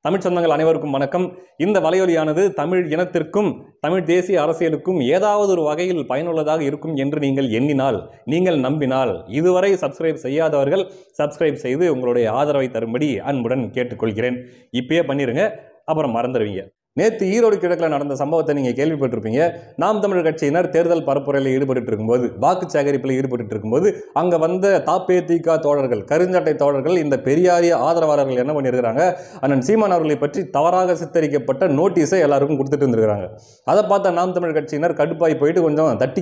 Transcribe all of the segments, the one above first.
தமிழ் சொந்தங்கள் அனைவருக்கும் வணக்கம். இந்த வலையொலியானது தமிழ் இனத்திற்கும் தமிழ் தேசிய அரசியலுக்கும் ஏதாவது ஒரு வகையில் பயனுள்ளதாக இருக்கும் என்று நீங்கள் எண்ணினால், நீங்கள் நம்பினால், இதுவரை சப்ஸ்கிரைப் செய்யாதவர்கள் சப்ஸ்கிரைப் செய்து உங்களுடைய ஆதரவை தரும்படி அன்புடன் கேட்டுக்கொள்கிறேன். இப்பயே பண்ணிருங்க, அப்புறம் மறந்துடுவீங்க. நேற்று ஈரோடு கிழக்கில் நடந்த சம்பவத்தை நீங்கள் கேள்விப்பட்டிருப்பீங்க. நாம் தமிழர் கட்சியினர் தேர்தல் பரப்புரையில் ஈடுபட்டு இருக்கும்போது, வாக்கு சேகரிப்பில் ஈடுபட்டு இருக்கும்போது, அங்கே வந்த தாப்பேதிக தோழர்கள், கருஞ்சட்டை தோழர்கள், இந்த பெரியாரிய ஆதரவாளர்கள் என்ன பண்ணியிருக்கிறாங்க, அண்ணன் சீமான் அவர்களை பற்றி தவறாக சித்தரிக்கப்பட்ட நோட்டீஸை எல்லாருக்கும் கொடுத்துட்டு இருந்திருக்கிறாங்க. அதை பார்த்த நாம் தமிழர் கட்சியினர் கடுப்பாய் போயிட்டு கொஞ்சம் தட்டி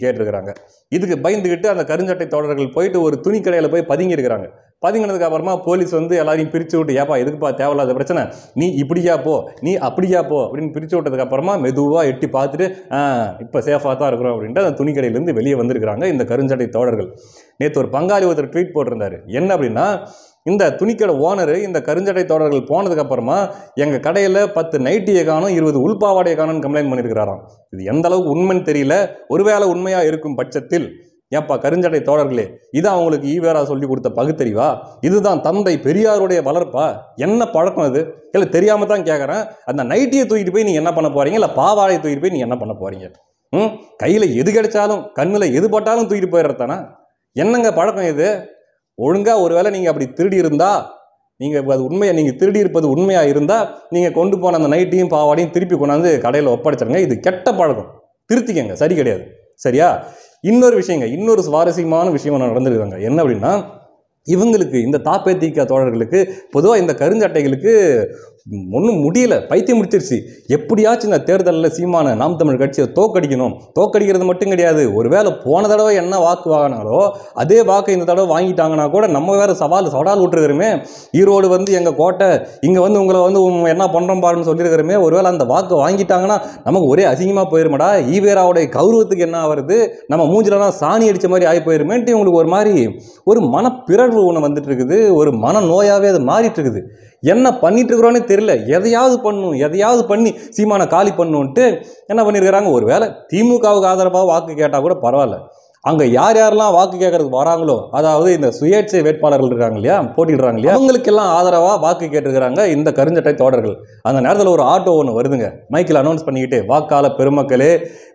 கேட்டுருக்கிறாங்க. இதுக்கு பயந்துக்கிட்டு அந்த கருஞ்சட்டை தோழர்கள் போயிட்டு ஒரு துணி கடையில் போய் பதுங்கியிருக்கிறாங்க. பதுங்கினதுக்கு அப்புறமா போலீஸ் வந்து எல்லாரையும் பிரித்து விட்டு, ஏப்பா எதுக்குப்பா தேவையில்லாத பிரச்சனை, நீ இப்படியா போ, நீ அப்படியா போ அப்படின்னு பிரித்து விட்டதுக்கு அப்புறமா மெதுவாக எட்டி பார்த்துட்டு இப்போ சேஃபாக தான் இருக்கிறோம் அப்படின்ட்டு அந்த துணி கடையிலேருந்து வெளியே வந்திருக்கிறாங்க இந்த கருஞ்சட்டை தோழர்கள். நேற்று ஒரு பங்காளி ஒருத்தர் ட்வீட் போட்டிருந்தாரு. என்ன அப்படின்னா, இந்த துணிக்கடை ஓனரு இந்த கருஞ்சட்டை தோழர்கள் போனதுக்கு அப்புறமா எங்கள் கடையில் 10 நைட்டியை காணும், 20 உள்பாவாடையை காணும்னு கம்ப்ளைண்ட் பண்ணியிருக்கிறாராம். இது எந்த அளவுக்கு உண்மைன்னு தெரியல. ஒருவேளை உண்மையாக இருக்கும் பட்சத்தில், ஏப்பா கருஞ்சட்டை தோழர்களே, இதான் அவங்களுக்கு ஈவேரா சொல்லி கொடுத்த பகுத்தறிவா? இதுதான் தந்தை பெரியாருடைய வளர்ப்பா? என்ன பழக்கம் இது? இல்லை தெரியாம தான் கேட்குறேன். அந்த நைட்டியை தூக்கிட்டு போய் நீங்கள் என்ன பண்ண போறீங்க, இல்லை பாவாடையை தூக்கிட்டு போய் நீங்கள் என்ன பண்ண போறீங்க? கையில் எது கிடைச்சாலும் கண்ணில் எது பட்டாலும் தூக்கிட்டு போயிடுறதானா? என்னங்க பழக்கம் இது? ஒழுங்கா ஒருவேளை நீங்கள் அப்படி திருடி இருந்தா, நீங்கள் அது உண்மையாக, நீங்கள் திருடி இருப்பது உண்மையாக இருந்தால் நீங்கள் கொண்டு போன அந்த நைட்டியும் பாவாடையும் திருப்பி கொண்டாந்து கடையில் ஒப்படைச்சிருங்க. இது கெட்ட பழக்கம், திருத்திக்கங்க, சரி கிடையாது. சரியா? இன்னொரு விஷயங்க, இன்னொரு சுவாரஸ்யமான விஷயம் நடந்துருக்காங்க. என்ன அப்படின்னா, இவங்களுக்கு, இந்த தாப்பேதிக தோழர்களுக்கு, பொதுவாக இந்த கருஞ்சட்டைகளுக்கு ஒன்றும் முடியல, பைத்தியம் முடிச்சிருச்சு. எப்படியாச்சும் இந்த தேர்தலில் சீமான நாம் தமிழ் கட்சியை தோக்கடிக்கணும். தோக்கடிக்கிறது மட்டும் கிடையாது, ஒருவேளை போன தடவை என்ன வாக்கு வாங்கினாலோ அதே வாக்கை இந்த தடவை வாங்கிட்டாங்கன்னா கூட நம்ம வேற சவால் விட்டுருக்கிறோமே. ஈரோடு வந்து எங்கள் கோட்டை, இங்கே வந்து உங்களை வந்து என்ன பண்ணுறோம் பாருன்னு சொல்லியிருக்கிறோமே. ஒருவேளை அந்த வாக்கு வாங்கிட்டாங்கன்னா நமக்கு ஒரே அசிங்கமாக போயிருமாடா, ஈவேராவுடைய கௌரவத்துக்கு என்ன ஆகுறது, நம்ம மூஞ்சிலலாம் சாணி அடித்த மாதிரி ஆகி போயிருமேன்ட்டு இவங்களுக்கு ஒரு மாதிரி ஒரு மனப்பிறழ்வு ஒன்று வந்துட்டு இருக்குது. ஒரு மன நோயாகவே அது மாறிட்டு இருக்குது. என்ன பண்ணிட்டு இருக்கிறோன்னு தெரியல. எதையாவது பண்ணி சீமான காலி பண்ணுன்ட்டு என்ன பண்ணியிருக்கிறாங்க. ஒரு வேளை திமுகவுக்கு ஆதரவாக வாக்கு கேட்டால் கூட பரவாயில்ல, அங்கே யாரெல்லாம் வாக்கு கேட்கறதுக்கு வராங்களோ, அதாவது இந்த சுயேட்சை வேட்பாளர்கள் இருக்காங்க இல்லையா, போட்டிடுறாங்க இல்லையா, அவங்களுக்கெல்லாம் ஆதரவாக வாக்கு கேட்டிருக்கிறாங்க இந்த கருஞ்சட்டை தோழர்கள். அந்த நேரத்தில் ஒரு ஆட்டோ ஒன்று வருதுங்க, மைக்கில் அனௌன்ஸ் பண்ணிக்கிட்டு, வாக்காள பெருமக்களே,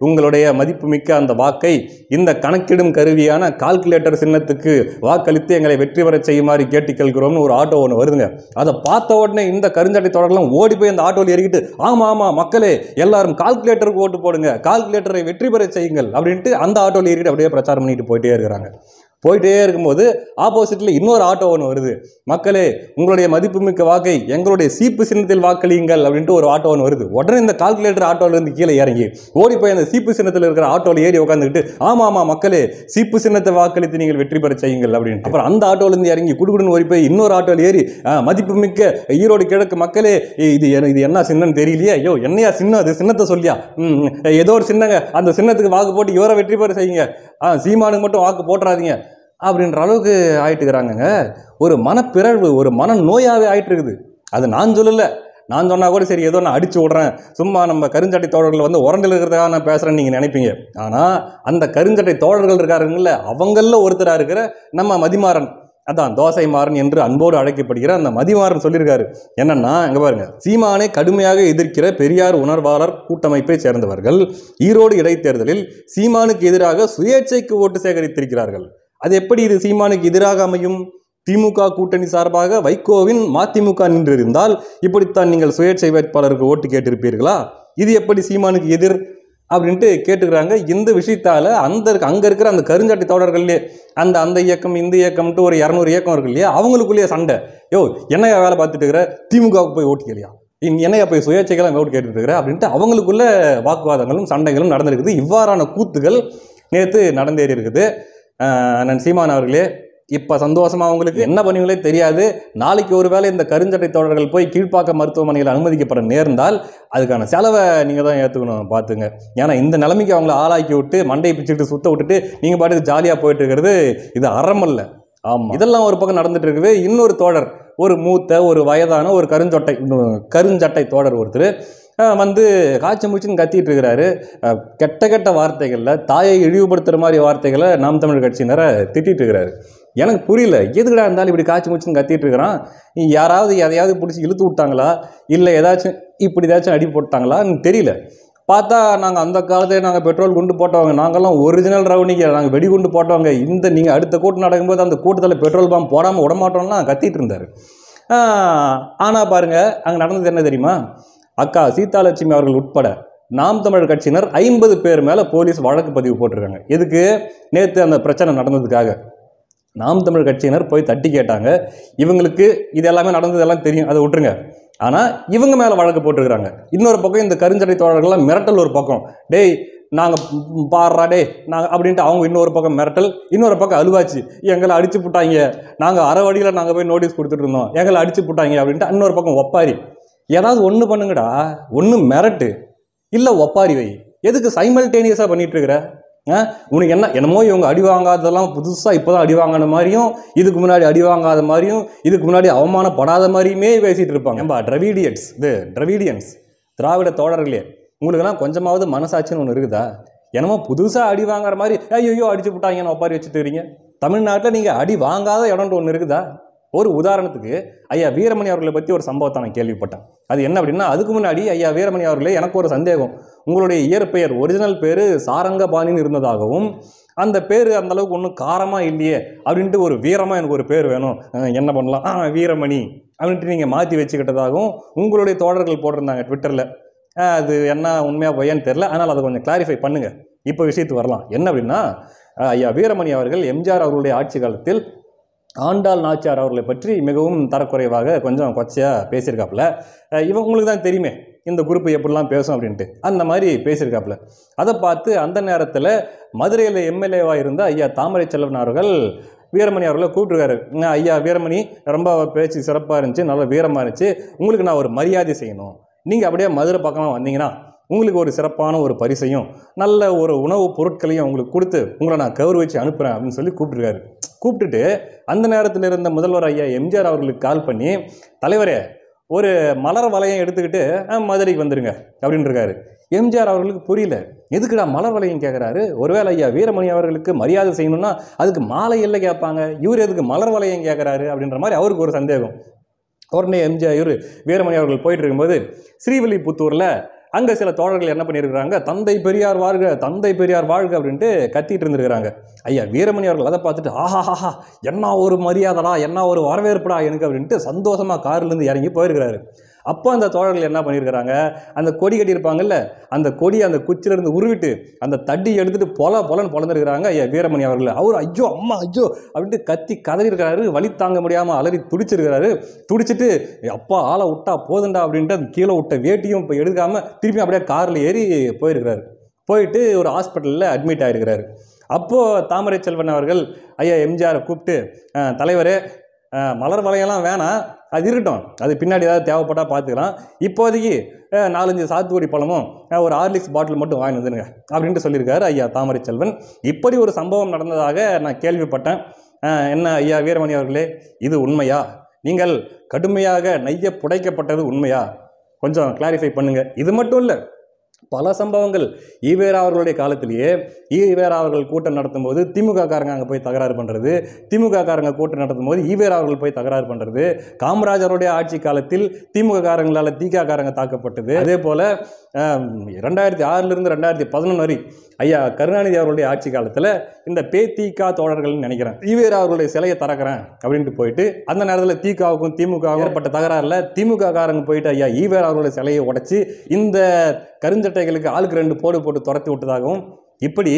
உங்களுடைய மதிப்புமிக்க அந்த வாக்கை இந்த கணக்கிடும் கருவியான கால்குலேட்டர் சின்னத்துக்கு வாக்களித்து எங்களை வெற்றி பெற செய்யுமாறு கேட்டுக்கொள்கிறோம்னு ஒரு ஆட்டோ ஒன்று வருதுங்க. அதை பார்த்த உடனே இந்த கருஞ்சட்டை தோழர்களும் ஓடி போய் அந்த ஆட்டோவில் ஏறிக்கிட்டு, ஆமாம் மக்களே, எல்லாரும் கால்குலேட்டருக்கு ஓட்டு போடுங்க, கால்குலேட்டரை வெற்றி பெற செய்யுங்கள் அப்படின்ட்டு அந்த ஆட்டோவில் ஏறிக்கிட்டு அப்படியே பிரச்சாரம் பண்ணிட்டு போயிட்டே இருக்கும்போது ஆப்போசிட்ல இன்னொரு ஆட்டோ ஒன்று வருது. மக்களே, உங்களுடைய மதிப்புமிக்க வாக்கை எங்களுடைய சீப்பு சின்னத்தில் வாக்களியுங்கள் அப்படின்ட்டு ஒரு ஆட்டோ ஒன்று வருது. உடனே இந்த கால்குலேட்டர் ஆட்டோல இருந்து கீழே இறங்கி ஓடி போய் அந்த சீப்பு சின்னத்தில் இருக்கிற ஆட்டோவில் ஏறி உட்காந்துக்கிட்டு, ஆமா மக்களே, சீப்பு சின்னத்தை வாக்களித்து நீங்கள் வெற்றி பெற செய்யுங்கள் அப்படின்னு. அப்புறம் அந்த ஆட்டோல இருந்து இறங்கி குடுகுடுன்னு ஓடி போய் இன்னொரு ஆட்டோவில் ஏறி, மதிப்புமிக்க ஈரோடு கிழக்கு மக்களே, இது என்ன சின்னன்னு தெரியலையே, ஐயோ என்னையா சின்னம், அது சின்னத்தை சொல்லியா, ஏதோ ஒரு சின்னங்க, அந்த சின்னத்துக்கு வாக்கு போட்டு இவரை வெற்றி பெற செய்யுங்க, சீமானுக்கு மட்டும் வாக்கு போட்டுறாதீங்க அப்படின்ற அளவுக்கு ஆயிட்டுக்கிறாங்க. ஒரு மனப்பிறழ்வு, ஒரு மன நோயாவே ஆயிட்டு இருக்குது. அது நான் சொல்லலை, நான் சொன்னா கூட சரி, ஏதோ நான் அடிச்சு விடுறேன், சும்மா நம்ம கருஞ்சட்டை தோழர்கள் வந்து உரண்டில் இருக்கிறதுக்காக நான் பேசுறேன்னு நீங்க நினைப்பீங்க. ஆனா அந்த கருஞ்சட்டை தோழர்கள் இருக்காருங்கல்ல, அவங்கள ஒருத்தராக இருக்கிற நம்ம மதிமாறன், அதான் தோசை மாறன் என்று அன்போடு அழைக்கப்படுகிற அந்த மதிமாறன் சொல்லியிருக்காரு. என்னன்னா, அங்க பாருங்க, சீமானை கடுமையாக எதிர்க்கிற பெரியார் உணர்வாளர் கூட்டமைப்பை சேர்ந்தவர்கள் ஈரோடு இடைத்தேர்தலில் சீமானுக்கு எதிராக சுயேட்சைக்கு ஓட்டு சேகரித்திருக்கிறார்கள். அது எப்படி இது சீமானுக்கு எதிராக அமையும்? திமுக கூட்டணி சார்பாக வைகோவின் மதிமுக நின்றிருந்தால் இப்படித்தான் நீங்கள் சுயேட்சை வேட்பாளருக்கு ஓட்டு கேட்டிருப்பீர்களா? இது எப்படி சீமானுக்கு எதிர் அப்படின்ட்டு கேட்டுக்கிறாங்க. இந்த விஷயத்தால அங்க இருக்கிற அந்த கருஞ்சட்டை தோழர்கள்லேயே அந்த இயக்கம் இந்த இயக்கம்ட்டு ஒரு 200 இயக்கம் இருக்கு இல்லையா, அவங்களுக்குள்ளேயே சண்டை. என்னையா வேலை பார்த்துட்டு இருக்கிற, திமுகவுக்கு போய் ஓட்டு கேளியா, என்னையா போய் சுயேட்சைக்கெல்லாம் ஓட்டு கேட்டுட்டு இருக்கிற அப்படின்ட்டு அவங்களுக்குள்ள வாக்குவாதங்களும் சண்டைகளும் நடந்திருக்குது. இவ்வாறான கூத்துகள் நேற்று நடந்தேறி இருக்குது. அண்ணன் சீமான் அவர்களே, இப்போ சந்தோஷமா அவங்களுக்கு என்ன பண்ணுவீங்களே தெரியாது. நாளைக்கு ஒரு வேளை இந்த கருஞ்சட்டை தோழர்கள் போய் கீழ்ப்பாக்க மருத்துவமனையில் அனுமதிக்கப்பட நேர்ந்தால் அதுக்கான செலவை நீங்கள் தான் ஏற்றுக்கணும், பார்த்துங்க. ஏன்னா இந்த நிலைமைக்கு அவங்கள ஆளாக்கி விட்டு மண்டையை பிச்சுட்டு சுத்த விட்டுட்டு நீங்கள் பாட்டுக்கு ஜாலியாக போயிட்டு இருக்கிறது இது அறமல்ல. ஆமாம், இதெல்லாம் ஒரு பக்கம் நடந்துட்டு இருக்குது. இன்னொரு தோழர், ஒரு மூத்த ஒரு வயதான ஒரு கருஞ்சட்டை தோழர் ஒருத்தர் வந்து காய்ச்சி மூச்சுன்னு கத்திட்டு இருக்கிறாரு. கெட்ட வார்த்தைகளில் தாயை இழிவுபடுத்துகிற மாதிரி வார்த்தைகளை நாம் தமிழ் கட்சியினரை திட்டிட்டு இருக்கிறாரு. எனக்கு புரியல, எதுக்குடா இருந்தாலும் இப்படி காய்ச்சி மூச்சுன்னு கத்திட்டு இருக்கிறான். யாராவது எதையாவது பிடிச்சி இழுத்து விட்டாங்களா, இல்லை ஏதாச்சும் இப்படி ஏதாச்சும் அடி போட்டாங்களான்னு தெரியல. பார்த்தா நாங்கள் அந்த காலத்தில் நாங்கள் பெட்ரோல் குண்டு போட்டவங்க, நாங்கள்லாம் ஒரிஜினல் ரவுனிங்க, நாங்கள் வெடிகுண்டு போட்டவங்க, இந்த நீங்கள் அடுத்த கூட்டம் நடக்கும்போது அந்த கூட்டத்தில் பெட்ரோல் பம்ப் போடாமல் விடமாட்டோம்லாம் கத்திட்டு இருந்தார். ஆனால் பாருங்கள், அங்கே நடந்தது என்ன தெரியுமா? அக்கா சீதாலட்சுமி அவர்கள் உட்பட நாம் தமிழர் கட்சியினர் 50 பேர் மேலே போலீஸ் வழக்கு பதிவு போட்டிருக்காங்க. எதுக்கு? நேற்று அந்த பிரச்சனை நடந்ததுக்காக. நாம் தமிழர் கட்சியினர் போய் தட்டி கேட்டாங்க. இவங்களுக்கு இது எல்லாமே நடந்ததெல்லாம் தெரியும், அதை விட்டுருங்க. ஆனால் இவங்க மேலே வழக்கு போட்டிருக்கிறாங்க. இன்னொரு பக்கம் இந்த கருஞ்சட்டை தோழர்கள்லாம் மிரட்டல் ஒரு பக்கம், டேய் நாங்கள் பாடுறா டே நாங்கள் அப்படின்ட்டு அவங்க இன்னொரு பக்கம் மிரட்டல், இன்னொரு பக்கம் அழுவாச்சு, எங்களை அடிச்சு போட்டாங்க, நாங்கள் அரை வழியில் நாங்கள் போய் நோட்டீஸ் கொடுத்துட்டு இருந்தோம், எங்களை அடிச்சு போட்டாங்க அப்படின்ட்டு இன்னொரு பக்கம் ஒப்பாரி. ஏதாவது ஒன்று பண்ணுங்கடா, ஒன்று மிரட்டு இல்லை ஒப்பாரி வை. எதுக்கு சைமல்டேனியஸாக பண்ணிட்டு இருக்கிற? உனக்கு என்னமோ இவங்க அடி வாங்காததெல்லாம் புதுசாக இப்போ தான் அடி வாங்கின மாதிரியும், இதுக்கு முன்னாடி அடி வாங்காத மாதிரியும், இதுக்கு முன்னாடி அவமானப்படாத மாதிரியுமே பேசிகிட்டு இருப்பாங்க. ஏன்பா டிராவிடியன்ஸ் திராவிட தோழர்களே, உங்களுக்கெல்லாம் கொஞ்சமாவது மனசாட்சின்னு ஒன்று இருக்குதா? என்னமோ புதுசாக அடி வாங்குற மாதிரி ஐயோ அடிச்சு விட்டாங்கன்னு ஒப்பாரி வச்சுட்டு இருக்கிறீங்க. தமிழ்நாட்டில் நீங்கள் அடி வாங்காத இடம்னு ஒன்று இருக்குதா? ஒரு உதாரணத்துக்கு ஐயா வீரமணி அவர்களை பற்றி ஒரு சம்பவத்தை நான் கேள்விப்பட்டேன். அது என்ன அப்படின்னா, அதுக்கு முன்னாடி ஐயா வீரமணி அவர்களே, எனக்கு ஒரு சந்தேகம். உங்களுடைய இயற்பெயர் ஒரிஜினல் பேர் சாரங்கபாணின்னு இருந்ததாகவும், அந்த பேர் அந்தளவுக்கு ஒன்றும் காரமாக இல்லையே அப்படின்ட்டு ஒரு வீரமாக எனக்கு ஒரு பேர் வேணும், என்ன பண்ணலாம், வீரமணி அப்படின்ட்டு நீங்கள் மாற்றி வச்சுக்கிட்டதாகவும் உங்களுடைய தோழர்கள் போட்டிருந்தாங்க ட்விட்டரில். அது என்ன உண்மையாக பொய்யான்னு தெரில, ஆனால் அதை கொஞ்சம் கிளாரிஃபை பண்ணுங்கள். இப்போ விஷயத்துக்கு வரலாம். என்ன அப்படின்னா, ஐயா வீரமணி அவர்கள் எம்ஜிஆர் அவர்களுடைய ஆட்சி காலத்தில் ஆண்டாள் நாச்சியார் அவர்களை பற்றி மிகவும் தரக்குறைவாக கொஞ்சம் கொச்சையாக பேசியிருக்காப்புல. உங்களுக்கு தான் தெரியுமே இந்த குரூப் எப்படிலாம் பேசும் அப்படின்ட்டு, அந்த மாதிரி பேசியிருக்காப்புல. அதை பார்த்து அந்த நேரத்தில் மதுரையில் எம்எல்ஏவாக இருந்த ஐயா தாமரை செல்வன் அவர்கள் வீரமணி அவர்களை கூப்பிட்டுருக்காரு. ஐயா வீரமணி, ரொம்ப பேச்சு சிறப்பாக இருந்துச்சு, நல்லா வீரமாக இருந்துச்சு, உங்களுக்கு நான் ஒரு மரியாதை செய்யணும், நீங்கள் அப்படியே மதுரை பக்கமாக வந்தீங்கன்னா உங்களுக்கு ஒரு சிறப்பான ஒரு பரிசையும் நல்ல ஒரு உணவுப் பொருட்களையும் உங்களுக்கு கொடுத்து உங்களை நான் கௌரவிச்சு அனுப்புகிறேன் அப்படின்னு சொல்லி கூப்பிட்டுருக்காரு. கூப்பிட்டுட்டு அந்த நேரத்தில் இருந்த முதல்வர் ஐயா எம்ஜிஆர் அவர்களுக்கு கால் பண்ணி, தலைவரே ஒரு மலர் வளையம் எடுத்துக்கிட்டு மதுரைக்கு வந்துடுங்க அப்படின்னு இருக்காரு. எம்ஜிஆர் அவர்களுக்கு புரியல, எதுக்குடா மலர் வளையம் கேட்குறாரு? ஒருவேளை ஐயா வீரமணி அவர்களுக்கு மரியாதை செய்யணும்னா அதுக்கு மாலை இல்லை கேட்பாங்க, இவர் எதுக்கு மலர் வளையம் கேட்குறாரு அப்படின்ற மாதிரி அவருக்கு ஒரு சந்தேகம். உடனே எம்ஜிஆர் வீரமணி அவர்கள் போயிட்டு இருக்கும்போது ஸ்ரீவில்லிபுத்தூரில் அங்கே சில தோழர்கள் என்ன பண்ணியிருக்கிறாங்க, தந்தை பெரியார் வாழ்க, தந்தை பெரியார் வாழ்க அப்படின்ட்டு கத்திட்டு இருந்துருக்கிறாங்க. ஐயா வீரமணி அவர்கள் அதை பார்த்துட்டு, ஆஹாஹா என்ன ஒரு மரியாதைடா, என்ன ஒரு வரவேற்புடா எனக்கு அப்படின்ட்டு சந்தோஷமாக கார்லேருந்து இறங்கி போயிருக்கிறாரு. அப்போ அந்த தோழர்கள் என்ன பண்ணியிருக்கிறாங்க, அந்த கொடி கட்டியிருப்பாங்கல்ல, அந்த கொடி அந்த குச்சிலிருந்து உருவிட்டு அந்த தட்டி எடுத்துகிட்டு பொலன்னு பொலந்துருக்கிறாங்க ஐயா வீரமணி அவர்கள். அவர் ஐயோ அம்மா ஐயோ அப்படின்ட்டு கத்தி கதறியிருக்கிறாரு, வலி தாங்க முடியாமல் அலறி துடிச்சிருக்கிறாரு. துடிச்சிட்டு அப்பா ஆளை விட்டா போதுண்டா அப்படின்ட்டு அந்த கீழே விட்ட வேட்டியும் இப்போ எடுக்காமல் திருப்பி அப்படியே காரில் ஏறி போயிருக்கிறாரு. போயிட்டு ஒரு ஹாஸ்பிட்டலில் அட்மிட் ஆகிருக்கிறாரு. அப்போது தாமரை செல்வன் அவர்கள் ஐயா எம்ஜிஆரை கூப்பிட்டு, தலைவரே மலர் வளையெல்லாம் வேணாம், அது இருக்கட்டும், அது பின்னாடி ஏதாவது தேவைப்பட்டால் பார்த்துக்கலாம், இப்போதைக்கு 4-5 சாத்துக்குடி பழமும் ஒரு ஹார்லிக்ஸ் பாட்டில் மட்டும் வாங்கி வந்துடுங்க அப்படின்ட்டு சொல்லியிருக்காரு ஐயா தாமரை செல்வன். இப்படி ஒரு சம்பவம் நடந்ததாக நான் கேள்விப்பட்டேன். என்ன ஐயா வீரமணி அவர்களே, இது உண்மையா? நீங்கள் கடுமையாக நைய புடைக்கப்பட்டது உண்மையா? கொஞ்சம் கிளாரிஃபை பண்ணுங்கள். இது மட்டும் இல்லை, பல சம்பவங்கள் ஈவேரா அவர்களுடைய காலத்திலேயே ஈவேரா அவர்கள் கூட்டம் நடத்தும் போது திமுக காரங்க அங்கே போய் தகராறு பண்ணுறது, திமுக காரங்க கூட்டம் நடத்தும் போது ஈவேரா அவர்கள் போய் தகராறு பண்ணுறது, காமராஜருடைய ஆட்சி காலத்தில் திமுக காரங்களால் திக காரங்க தாக்கப்பட்டது. அதே போல் 2006 2011 வரை ஐயா கருணாநிதி அவர்களுடைய ஆட்சி காலத்தில் இந்த பேதிக தோழர்கள்னு நினைக்கிறேன், ஈவேரா அவர்களுடைய சிலையை திறக்கிறேன் அப்படின்ட்டு போயிட்டு அந்த நேரத்தில் திகாவுக்கும் திமுக ஏற்பட்ட தகராறில் திமுக காரங்க போயிட்டு ஐயா ஈவேரா அவர்களுடைய சிலையை உடைச்சி இந்த கருஞ்சட்டைகளுக்கு ஆளுக்கு 2 போட்டு துரத்தி விட்டதாகவும், இப்படி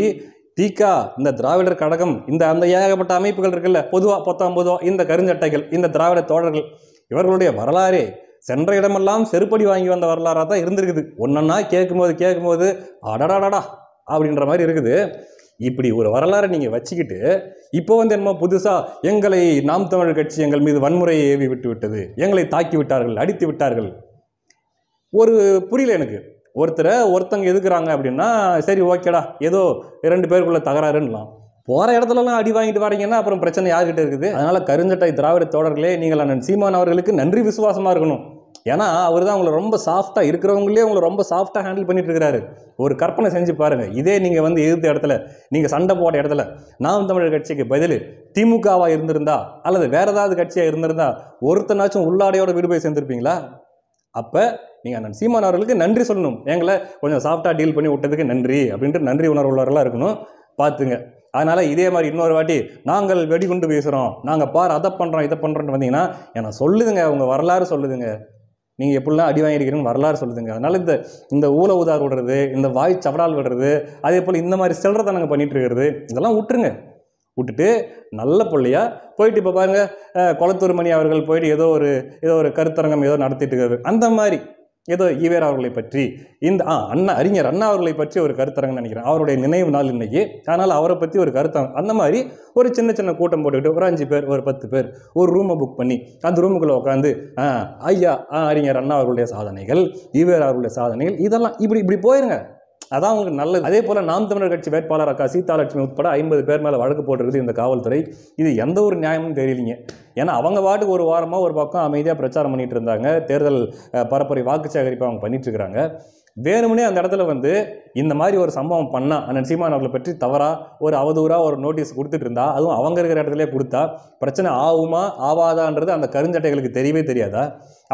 திகா இந்த திராவிடர் கழகம் இந்த அந்த ஏகப்பட்ட அமைப்புகள் இருக்குல்ல, பொதுவாக இந்த கருஞ்சட்டைகள் இந்த திராவிட தோழர்கள் இவர்களுடைய வரலாறே சென்ற இடமெல்லாம் செருப்படி வாங்கி வந்த வரலாறாக தான் இருந்திருக்குது. ஒன்றா கேட்கும்போது அடடாடா அப்படின்ற மாதிரி இருக்குது. இப்படி ஒரு வரலாறை நீங்கள் வச்சுக்கிட்டு இப்போ என்னமோ புதுசாக எங்களை நாம் தமிழர் கட்சி எங்கள் மீது வன்முறையை ஏவி விட்டு விட்டது, எங்களை தாக்கி விட்டார்கள், அடித்து விட்டார்கள். ஒரு புரியல எனக்கு. ஒருத்தங்க எதுக்குறாங்க அப்படின்னா, சரி ஓகேடா ஏதோ 2 பேருக்குள்ள தகராறுன்னலாம், போகிற இடத்துலலாம் அடி வாங்கிட்டு வரீங்கன்னா அப்புறம் பிரச்சனை யார்கிட்ட இருக்குது? அதனால் கருஞ்சட்டை திராவிட தோழர்களே, நீங்கள் அண்ணன் சீமான் அவர்களுக்கு நன்றி விசுவாசமாக இருக்கணும். ஏன்னா அவர் தான் அவங்கள ரொம்ப சாஃப்டாக இருக்கிறவங்களே அவங்கள ரொம்ப சாஃப்டாக ஹேண்டில் பண்ணிட்டு இருக்கிறாரு. ஒரு கற்பனை செஞ்சு பாருங்கள், இதே நீங்கள் வந்து எதிர்த்த இடத்துல, நீங்கள் சண்டை போட்ட இடத்துல நாம் தமிழர் கட்சிக்கு பதில் திமுகவாக இருந்திருந்தா அல்லது வேற ஏதாவது கட்சியாக இருந்திருந்தா ஒருத்தனாச்சும் உள்ளாடையோட வீடு போய் சேர்ந்துருப்பீங்களா? அப்போ நீங்கள் அண்ணன் சீமான் அவர்களுக்கு நன்றி சொல்லணும். எங்களை கொஞ்சம் சாஃப்டாக டீல் பண்ணி விட்டதுக்கு நன்றி அப்படின்ட்டு நன்றி உணர்வு உள்ளவர்களாக இருக்கணும். பார்த்துங்க. அதனால் இதே மாதிரி இன்னொரு வாட்டி நாங்கள் வெடிகுண்டு வீசுகிறோம், நாங்கள் பார் அதை பண்ணுறோம் இதை பண்ணுறோன்னு வந்தீங்கன்னா எனக்கு சொல்லுதுங்க, உங்கள் வரலாறு சொல்லுதுங்க, நீங்கள் எப்படிலாம் அடி வாங்கியிருக்கிறீங்கன்னு வரலாறு சொல்லுதுங்க. அதனால் இந்த ஊழ உதார் விடுறது, இந்த வாய் சவடால் விடுறது, அதே போல் இந்த மாதிரி செல்றதை நாங்கள் பண்ணிகிட்டு இருக்கிறது, இதெல்லாம் விட்டுருங்க. விட்டுட்டு நல்ல பிள்ளையா போயிட்டு இப்போ பாருங்கள், கொளத்தூர் மணி அவர்கள் போயிட்டு ஏதோ ஒரு கருத்தரங்கம் ஏதோ நடத்திட்டு இருக்காரு. அந்த மாதிரி ஏதோ ஈவேரா அவர்களை பற்றி இந்த அறிஞர் அண்ணா அவர்களை பற்றி ஒரு கருத்தரங்கம் நினைக்கிறேன், அவருடைய நினைவு நாள் இன்னைக்கு. அதனால் அவரை பற்றி ஒரு கருத்தரங்கம், அந்த மாதிரி ஒரு சின்ன சின்ன கூட்டம் போட்டுக்கிட்டு ஒரு 5 பேர் ஒரு 10 பேர் ஒரு ரூமை புக் பண்ணி அந்த ரூமுக்குள்ளே உட்காந்து ஐயா அறிஞர் அண்ணா அவர்களுடைய சாதனைகள், ஈவேரா அவர்களுடைய சாதனைகள், இதெல்லாம் இப்படி போயிருங்க. அதான் உங்களுக்கு நல்லது. அதே போல் நாம் தமிழர் கட்சி வேட்பாளர் அக்கா சீதாலட்சுமி உட்பட 50 பேர் மேலே வழக்கு போட்டிருக்குது இந்த காவல்துறை. இது எந்த ஒரு நியாயமும் தெரியலிங்க. ஏன்னா அவங்க பாட்டுக்கு ஒரு வாரமாக ஒரு பக்கம் அமைதியாக பிரச்சாரம் பண்ணிட்டு இருந்தாங்க, தேர்தல் பரப்புரை வாக்கு சேகரிப்பு அவங்க பண்ணிட்டு இருக்கிறாங்க. வேணும்னே அந்த இடத்துல வந்து இந்த மாதிரி ஒரு சம்பவம் பண்ணால் அண்ணன் சீமான் அவர்களை பற்றி தவறாக ஒரு அவதூறாக ஒரு நோட்டீஸ் கொடுத்துட்டு இருந்தா, அதுவும் அவங்க இருக்கிற இடத்துலேயே கொடுத்தா பிரச்சனை ஆகுமா ஆவாதான்றது அந்த கருஞ்சட்டைகளுக்கு தெரியவே தெரியாதா?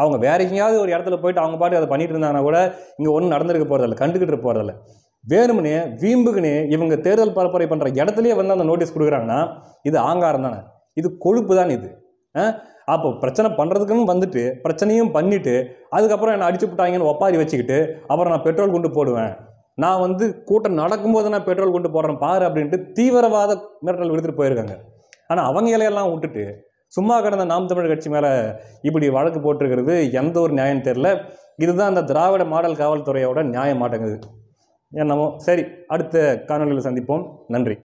அவங்க வேற எங்கேயாவது ஒரு இடத்துல போயிட்டு அவங்க பாட்டு அதை பண்ணிட்டு இருந்தாங்கன்னா கூட இங்கே ஒன்றும் நடந்திருக்க போகிறதில்ல, கண்டுக்கிட்டு போகிறதில்ல. வேணும்னே வீம்புக்குன்னு இவங்க தேர்தல் பரப்புரை பண்ணுற இடத்துலையே வந்து அந்த நோட்டீஸ் கொடுக்குறாங்கன்னா இது ஆங்காரம் தானே, இது கொழுப்பு தான் இது. அப்போ பிரச்சனை பண்ணுறதுக்குன்னு வந்துட்டு பிரச்சனையும் பண்ணிவிட்டு அதுக்கப்புறம் என்னை அடிச்சு விட்டாங்கன்னு ஒப்பாரி வச்சுக்கிட்டு அப்புறம் நான் பெட்ரோல் கொண்டு போடுவேன், நான் வந்து கூட்டம் நடக்கும்போது நான் பெட்ரோல் கொண்டு போடுறேன் பாரு அப்படின்ட்டு தீவிரவாத மிரட்டல் விடுத்துட்டு போயிருக்காங்க. ஆனால் அவங்க இலையெல்லாம் விட்டுட்டு சும்மா கடந்த நாம் தமிழர் கட்சி மேலே இப்படி வழக்கு போட்டிருக்கிறது எந்த ஒரு நியாயம் தெரியல. இதுதான் அந்த திராவிட மாடல் காவல்துறையோட நியாயம் மாட்டேங்குது. என்னமோ சரி, அடுத்த காணொலியில் சந்திப்போம். நன்றி.